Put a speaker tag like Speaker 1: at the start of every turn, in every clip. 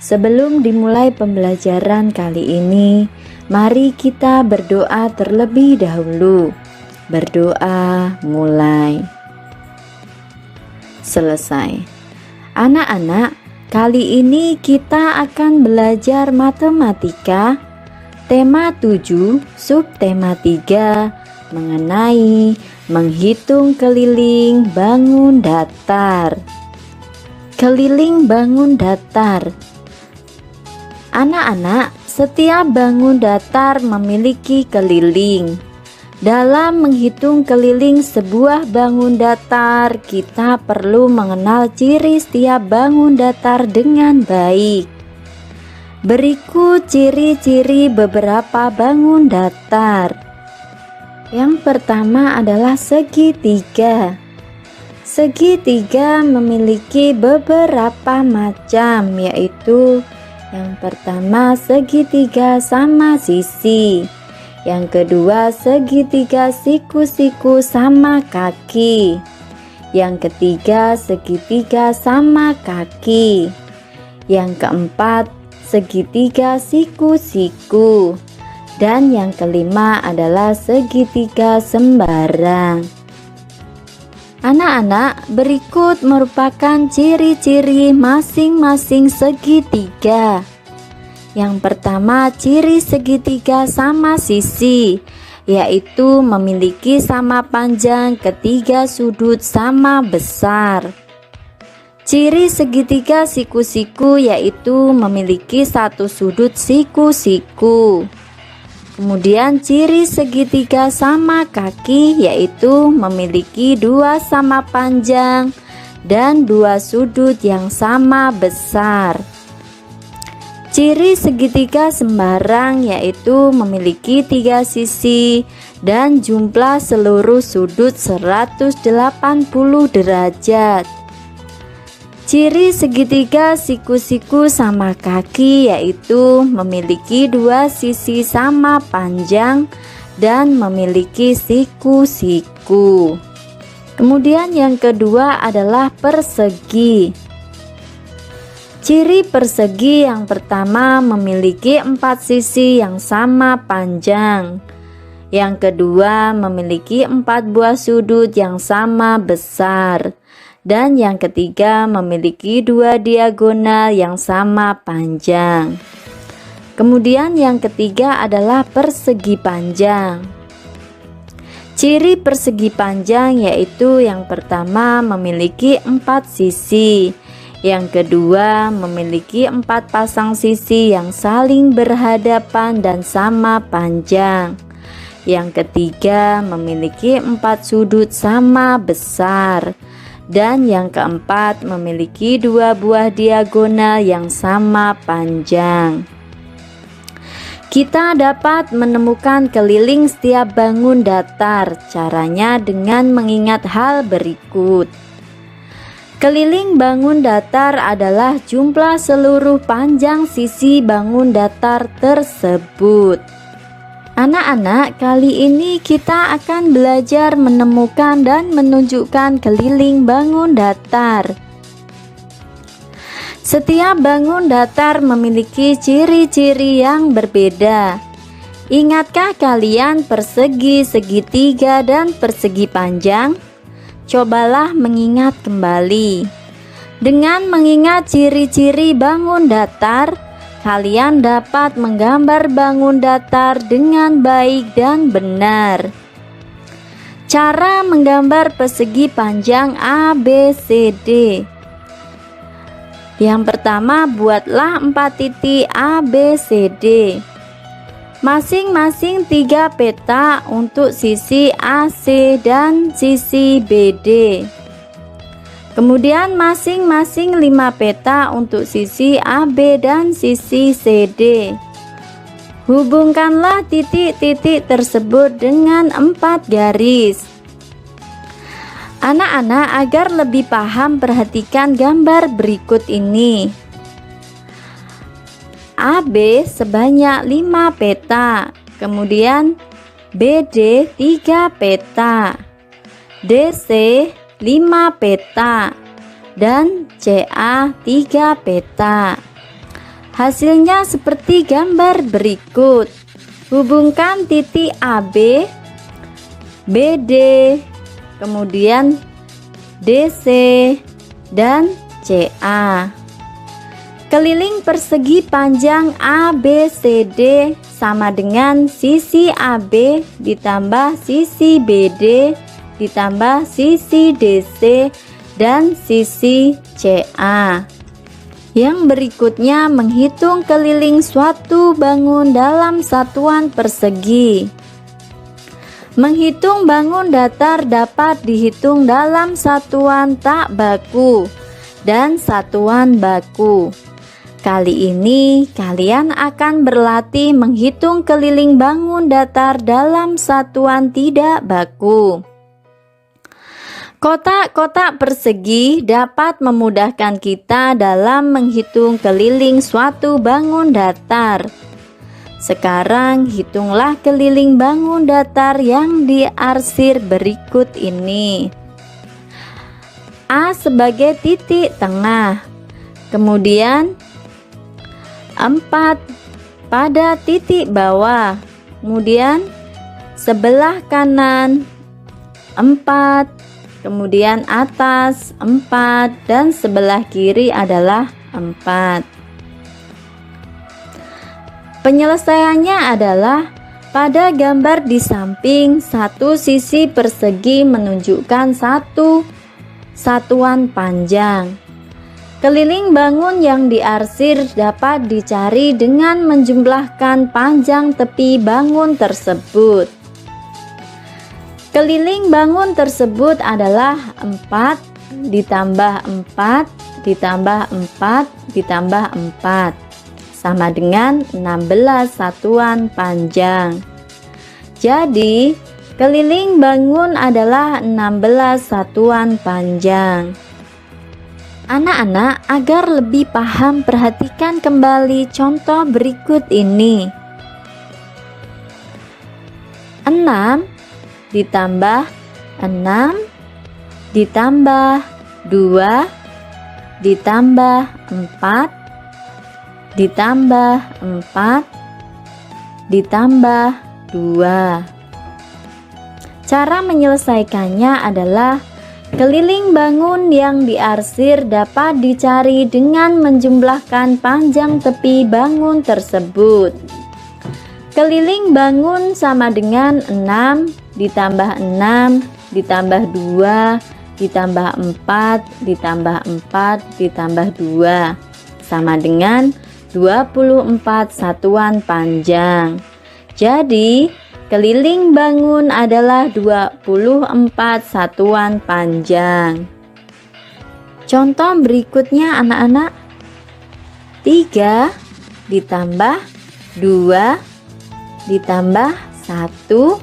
Speaker 1: Sebelum dimulai pembelajaran kali ini, mari kita berdoa terlebih dahulu. Berdoa mulai. Selesai. Anak-anak, kali ini kita akan belajar matematika, tema 7, subtema 3, mengenai menghitung keliling bangun datar. Keliling bangun datar. Anak-anak, setiap bangun datar memiliki keliling. Dalam menghitung keliling sebuah bangun datar, kita perlu mengenal ciri setiap bangun datar dengan baik. Berikut ciri-ciri beberapa bangun datar. Yang pertama adalah segitiga. Segitiga memiliki beberapa macam, yaitu yang pertama segitiga sama sisi, yang kedua segitiga siku-siku sama kaki, yang ketiga segitiga sama kaki, yang keempat segitiga siku-siku, dan yang kelima adalah segitiga sembarang. Anak-anak, berikut merupakan ciri-ciri masing-masing segitiga. Yang pertama, ciri segitiga sama sisi, yaitu memiliki sama panjang, ketiga sudut sama besar. Ciri segitiga siku-siku yaitu memiliki satu sudut siku-siku. Kemudian ciri segitiga sama kaki yaitu memiliki dua sama panjang dan dua sudut yang sama besar. Ciri segitiga sembarang yaitu memiliki tiga sisi dan jumlah seluruh sudut 180 derajat. Ciri segitiga siku-siku sama kaki yaitu memiliki dua sisi sama panjang dan memiliki siku-siku. Kemudian yang kedua adalah persegi. Ciri persegi yang pertama memiliki 4 sisi yang sama panjang. Yang kedua memiliki 4 buah sudut yang sama besar. Dan yang ketiga memiliki 2 diagonal yang sama panjang. Kemudian yang ketiga adalah persegi panjang. Ciri persegi panjang yaitu yang pertama memiliki 4 sisi. Yang kedua memiliki 4 pasang sisi yang saling berhadapan dan sama panjang. Yang ketiga memiliki 4 sudut sama besar. Dan yang keempat memiliki 2 buah diagonal yang sama panjang. Kita dapat menemukan keliling setiap bangun datar. Caranya dengan mengingat hal berikut. Keliling bangun datar adalah jumlah seluruh panjang sisi bangun datar tersebut. Anak-anak, kali ini kita akan belajar menemukan dan menunjukkan keliling bangun datar. Setiap bangun datar memiliki ciri-ciri yang berbeda. Ingatkah kalian persegi, segitiga, dan persegi panjang? Cobalah mengingat kembali. Dengan mengingat ciri-ciri bangun datar, kalian dapat menggambar bangun datar dengan baik dan benar. Cara menggambar persegi panjang ABCD. Yang pertama, buatlah 4 titik ABCD. Masing-masing 3 peta untuk sisi AC dan sisi BD. Kemudian masing-masing 5 peta untuk sisi AB dan sisi CD. Hubungkanlah titik-titik tersebut dengan 4 garis. Anak-anak, agar lebih paham, perhatikan gambar berikut ini. AB sebanyak 5 peta, kemudian BD 3 peta, DC 5 peta, dan CA 3 peta. Hasilnya seperti gambar berikut. Hubungkan titik AB, BD, kemudian DC, dan CA. Keliling persegi panjang ABCD sama dengan sisi AB ditambah sisi BD ditambah sisi DC dan sisi CA. Yang berikutnya menghitung keliling suatu bangun dalam satuan persegi. Menghitung bangun datar dapat dihitung dalam satuan tak baku dan satuan baku. Kali ini kalian akan berlatih menghitung keliling bangun datar dalam satuan tidak baku. Kotak-kotak persegi dapat memudahkan kita dalam menghitung keliling suatu bangun datar. Sekarang hitunglah keliling bangun datar yang diarsir berikut ini. A sebagai titik tengah, kemudian 4 pada titik bawah, kemudian sebelah kanan 4, kemudian atas 4, dan sebelah kiri adalah 4. Penyelesaiannya adalah pada gambar di samping satu sisi persegi menunjukkan satu satuan panjang. Keliling bangun yang diarsir dapat dicari dengan menjumlahkan panjang tepi bangun tersebut. Keliling bangun tersebut adalah 4 ditambah 4 ditambah 4 ditambah 4 sama dengan 16 satuan panjang. Jadi, keliling bangun adalah 16 satuan panjang. Anak-anak, agar lebih paham, perhatikan kembali contoh berikut ini. 6 ditambah 6 ditambah 2 ditambah 4 ditambah 4 ditambah 2. Cara menyelesaikannya adalah keliling bangun yang diarsir dapat dicari dengan menjumlahkan panjang tepi bangun tersebut. Keliling bangun sama dengan 6 ditambah 6 ditambah 2 ditambah 4 ditambah 4 ditambah 2 sama dengan 24 satuan panjang. Jadi, keliling bangun adalah 24 satuan panjang. Contoh berikutnya anak-anak. 3 ditambah 2 ditambah 1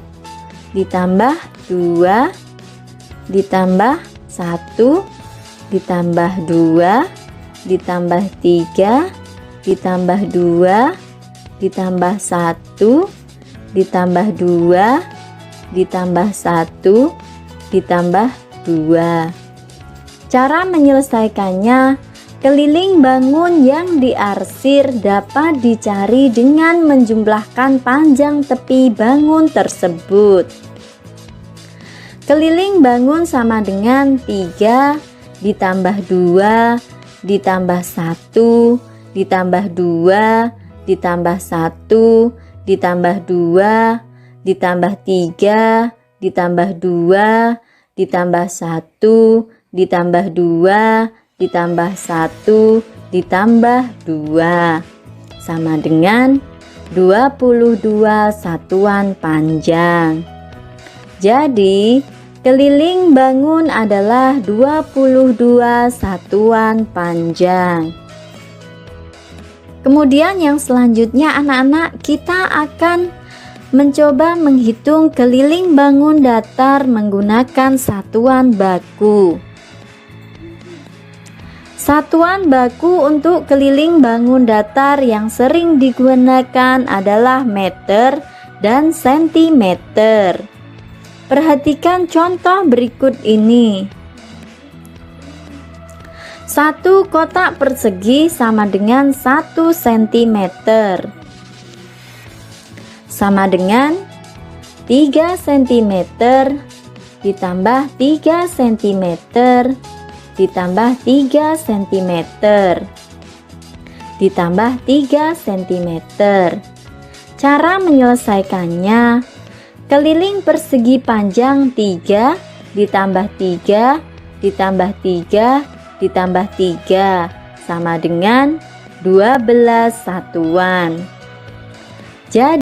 Speaker 1: ditambah 2 ditambah 1 ditambah 2 ditambah 3 ditambah 2 ditambah 1 ditambah 2 ditambah 1 ditambah 2. Cara menyelesaikannya, keliling bangun yang diarsir dapat dicari dengan menjumlahkan panjang tepi bangun tersebut. Keliling bangun sama dengan 3 ditambah 2 ditambah 1 ditambah 2 ditambah 1 ditambah 2 ditambah 3 ditambah 2 ditambah 1 ditambah 2 ditambah 1 ditambah 2 sama dengan 22 satuan panjang. Jadi, keliling bangun adalah 22 satuan panjang. Kemudian yang selanjutnya anak-anak, kita akan mencoba menghitung keliling bangun datar menggunakan satuan baku. Satuan baku untuk keliling bangun datar yang sering digunakan adalah meter dan sentimeter. Perhatikan contoh berikut ini. Satu kotak persegi sama dengan 1 cm, sama dengan 3 cm ditambah 3 cm ditambah 3 cm ditambah 3 cm. Cara menyelesaikannya, keliling persegi panjang 3 ditambah 3 ditambah 3 ditambah 3 sama dengan 12 satuan. Jadi